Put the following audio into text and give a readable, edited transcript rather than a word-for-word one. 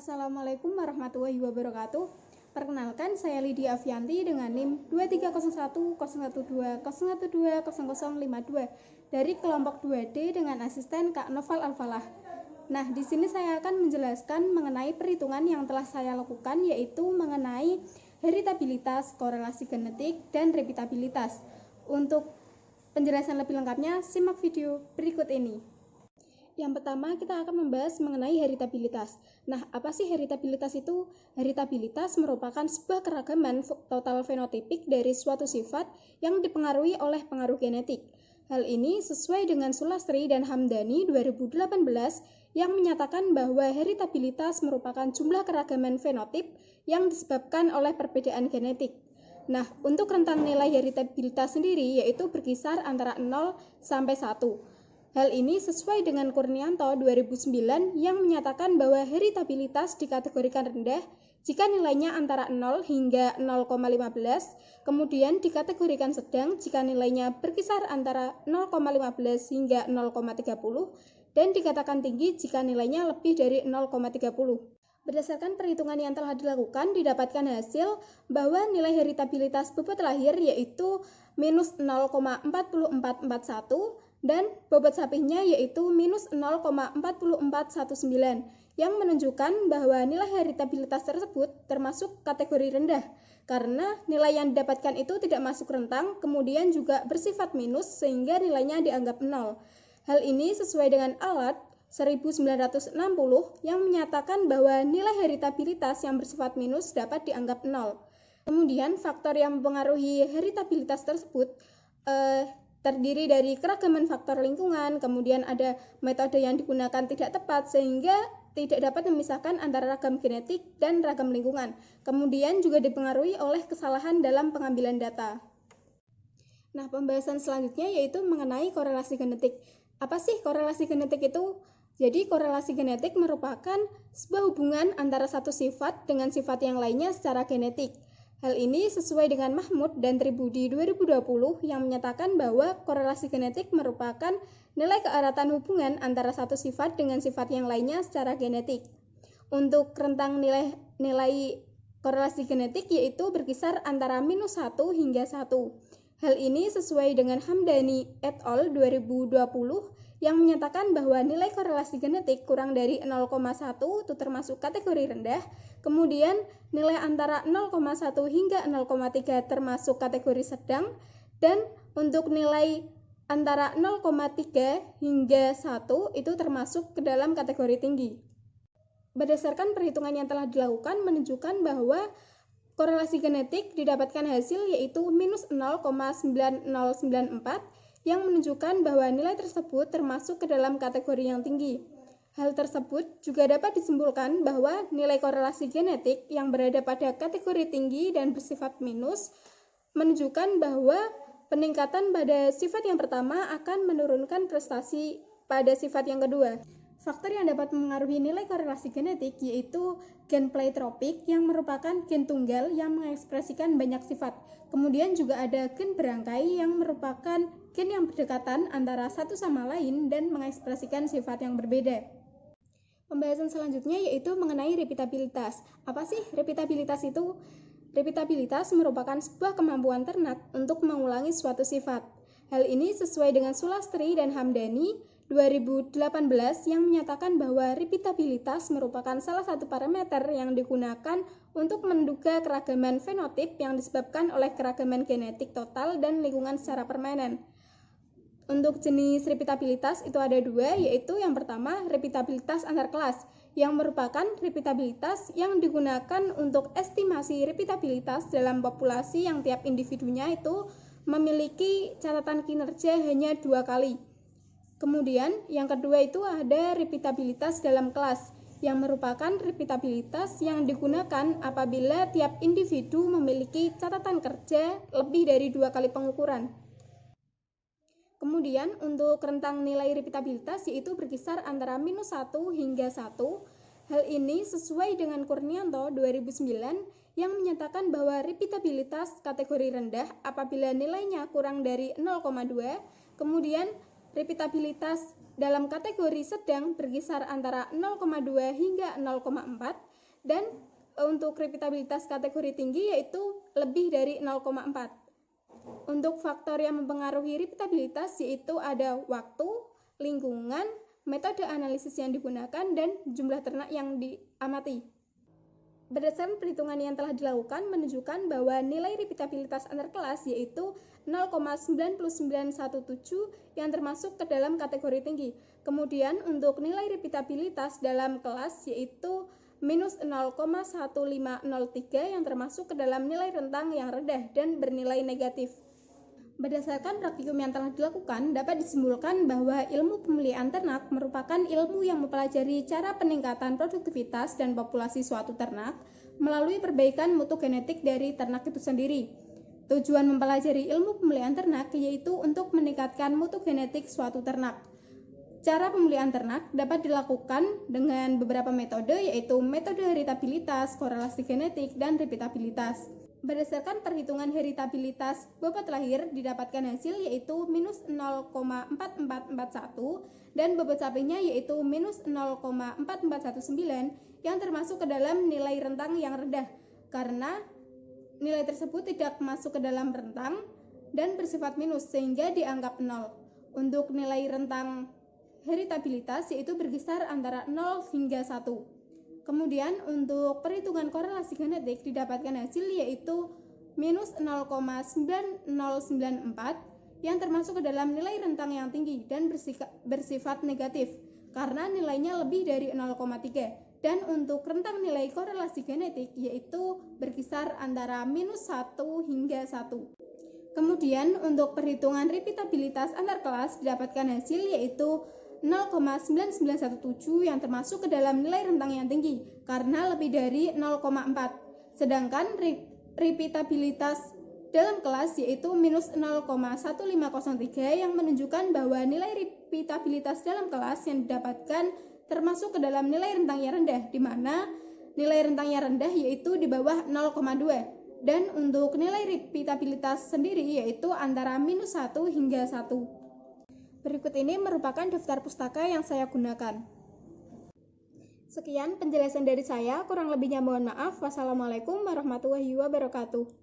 Assalamualaikum warahmatullahi wabarakatuh. Perkenalkan, saya Lydia Avianti dengan NIM 23010120052 dari kelompok 2D dengan asisten Kak Noval Alfalah. Nah, di sini saya akan menjelaskan mengenai perhitungan yang telah saya lakukan, yaitu mengenai heritabilitas, korelasi genetik, dan repitabilitas. Untuk penjelasan lebih lengkapnya, simak video berikut ini. Yang pertama, kita akan membahas mengenai heritabilitas. Nah, apa sih heritabilitas itu? Heritabilitas merupakan sebuah keragaman total fenotipik dari suatu sifat yang dipengaruhi oleh pengaruh genetik. Hal ini sesuai dengan Sulastri dan Hamdani 2018 yang menyatakan bahwa heritabilitas merupakan jumlah keragaman fenotip yang disebabkan oleh perbedaan genetik. Nah, untuk rentang nilai heritabilitas sendiri yaitu berkisar antara 0 sampai 1. Hal ini sesuai dengan Kurnianto 2009 yang menyatakan bahwa heritabilitas dikategorikan rendah jika nilainya antara 0 hingga 0,15, kemudian dikategorikan sedang jika nilainya berkisar antara 0,15 hingga 0,30, dan dikatakan tinggi jika nilainya lebih dari 0,30. Berdasarkan perhitungan yang telah dilakukan, didapatkan hasil bahwa nilai heritabilitas bobot lahir yaitu minus 0,4441 dan bobot sapinya yaitu minus 0,4419 yang menunjukkan bahwa nilai heritabilitas tersebut termasuk kategori rendah karena nilai yang didapatkan itu tidak masuk rentang, kemudian juga bersifat minus sehingga nilainya dianggap 0. Hal ini sesuai dengan alat 1960 yang menyatakan bahwa nilai heritabilitas yang bersifat minus dapat dianggap 0. Kemudian faktor yang mempengaruhi heritabilitas tersebut terdiri dari keragaman faktor lingkungan, kemudian ada metode yang digunakan tidak tepat sehingga tidak dapat memisahkan antara ragam genetik dan ragam lingkungan. Kemudian juga dipengaruhi oleh kesalahan dalam pengambilan data. Nah, pembahasan selanjutnya yaitu mengenai korelasi genetik. Apa sih korelasi genetik itu? Jadi, korelasi genetik merupakan sebuah hubungan antara satu sifat dengan sifat yang lainnya secara genetik. Hal ini sesuai dengan Mahmud dan Tribudi 2020 yang menyatakan bahwa korelasi genetik merupakan nilai keeratan hubungan antara satu sifat dengan sifat yang lainnya secara genetik. Untuk rentang nilai korelasi genetik yaitu berkisar antara minus 1 hingga 1. Hal ini sesuai dengan Hamdani et al. 2020 yang menyatakan bahwa nilai korelasi genetik kurang dari 0,1 itu termasuk kategori rendah, kemudian nilai antara 0,1 hingga 0,3 termasuk kategori sedang, dan untuk nilai antara 0,3 hingga 1 itu termasuk ke dalam kategori tinggi. Berdasarkan perhitungan yang telah dilakukan menunjukkan bahwa korelasi genetik didapatkan hasil yaitu minus 0,9094 yang menunjukkan bahwa nilai tersebut termasuk ke dalam kategori yang tinggi. Hal tersebut juga dapat disimpulkan bahwa nilai korelasi genetik yang berada pada kategori tinggi dan bersifat minus menunjukkan bahwa peningkatan pada sifat yang pertama akan menurunkan prestasi pada sifat yang kedua. Faktor yang dapat mempengaruhi nilai korelasi genetik yaitu gen pleiotropik yang merupakan gen tunggal yang mengekspresikan banyak sifat. Kemudian juga ada gen berangkai yang merupakan gen yang berdekatan antara satu sama lain dan mengekspresikan sifat yang berbeda. Pembahasan selanjutnya yaitu mengenai repitabilitas. Apa sih repitabilitas itu? Repitabilitas merupakan sebuah kemampuan ternak untuk mengulangi suatu sifat. Hal ini sesuai dengan Sulastri dan Hamdani 2018 yang menyatakan bahwa repitabilitas merupakan salah satu parameter yang digunakan untuk menduga keragaman fenotip yang disebabkan oleh keragaman genetik total dan lingkungan secara permanen. Untuk jenis repitabilitas itu ada dua, yaitu yang pertama repitabilitas antar kelas, yang merupakan repitabilitas yang digunakan untuk estimasi repitabilitas dalam populasi yang tiap individunya itu memiliki catatan kinerja hanya 2 kali. Kemudian yang kedua itu ada repitabilitas dalam kelas, yang merupakan repitabilitas yang digunakan apabila tiap individu memiliki catatan kerja lebih dari 2 kali pengukuran. Kemudian untuk rentang nilai repitabilitas yaitu berkisar antara minus 1 hingga 1. Hal ini sesuai dengan Kurnianto 2009 yang menyatakan bahwa repitabilitas kategori rendah apabila nilainya kurang dari 0,2, kemudian repitabilitas dalam kategori sedang berkisar antara 0,2 hingga 0,4 dan untuk repeatabilitas kategori tinggi yaitu lebih dari 0,4. Untuk faktor yang mempengaruhi repeatabilitas yaitu ada waktu, lingkungan, metode analisis yang digunakan, dan jumlah ternak yang diamati. Berdasarkan perhitungan yang telah dilakukan menunjukkan bahwa nilai repeatabilitas antar kelas yaitu 0,9917 yang termasuk ke dalam kategori tinggi. Kemudian untuk nilai repeatabilitas dalam kelas yaitu minus 0,1503 yang termasuk ke dalam nilai rentang yang rendah dan bernilai negatif. Berdasarkan praktikum yang telah dilakukan, dapat disimpulkan bahwa ilmu pemeliharaan ternak merupakan ilmu yang mempelajari cara peningkatan produktivitas dan populasi suatu ternak melalui perbaikan mutu genetik dari ternak itu sendiri. Tujuan mempelajari ilmu pemeliharaan ternak yaitu untuk meningkatkan mutu genetik suatu ternak. Cara pemeliharaan ternak dapat dilakukan dengan beberapa metode yaitu metode heritabilitas, korelasi genetik, dan repeatabilitas. Berdasarkan perhitungan heritabilitas bobot lahir didapatkan hasil yaitu minus 0,4441 dan bobot sapinya yaitu minus 0,4419 yang termasuk ke dalam nilai rentang yang rendah karena nilai tersebut tidak masuk ke dalam rentang dan bersifat minus sehingga dianggap 0. Untuk nilai rentang heritabilitas yaitu berkisar antara 0 hingga 1. Kemudian untuk perhitungan korelasi genetik didapatkan hasil yaitu minus 0,9094 yang termasuk ke dalam nilai rentang yang tinggi dan bersifat negatif karena nilainya lebih dari 0,3. Dan untuk rentang nilai korelasi genetik yaitu berkisar antara minus 1 hingga 1. Kemudian untuk perhitungan repeatabilitas antar kelas didapatkan hasil yaitu 0,9917 yang termasuk ke dalam nilai rentang yang tinggi karena lebih dari 0,4. Sedangkan repeatabilitas dalam kelas yaitu minus 0,1503 yang menunjukkan bahwa nilai repeatabilitas dalam kelas yang didapatkan termasuk ke dalam nilai rentang yang rendah, di mana nilai rentang yang rendah yaitu di bawah 0,2. Dan untuk nilai repeatabilitas sendiri yaitu antara minus 1 hingga 1. Berikut ini merupakan daftar pustaka yang saya gunakan. Sekian penjelasan dari saya, kurang lebihnya mohon maaf. Wassalamualaikum warahmatullahi wabarakatuh.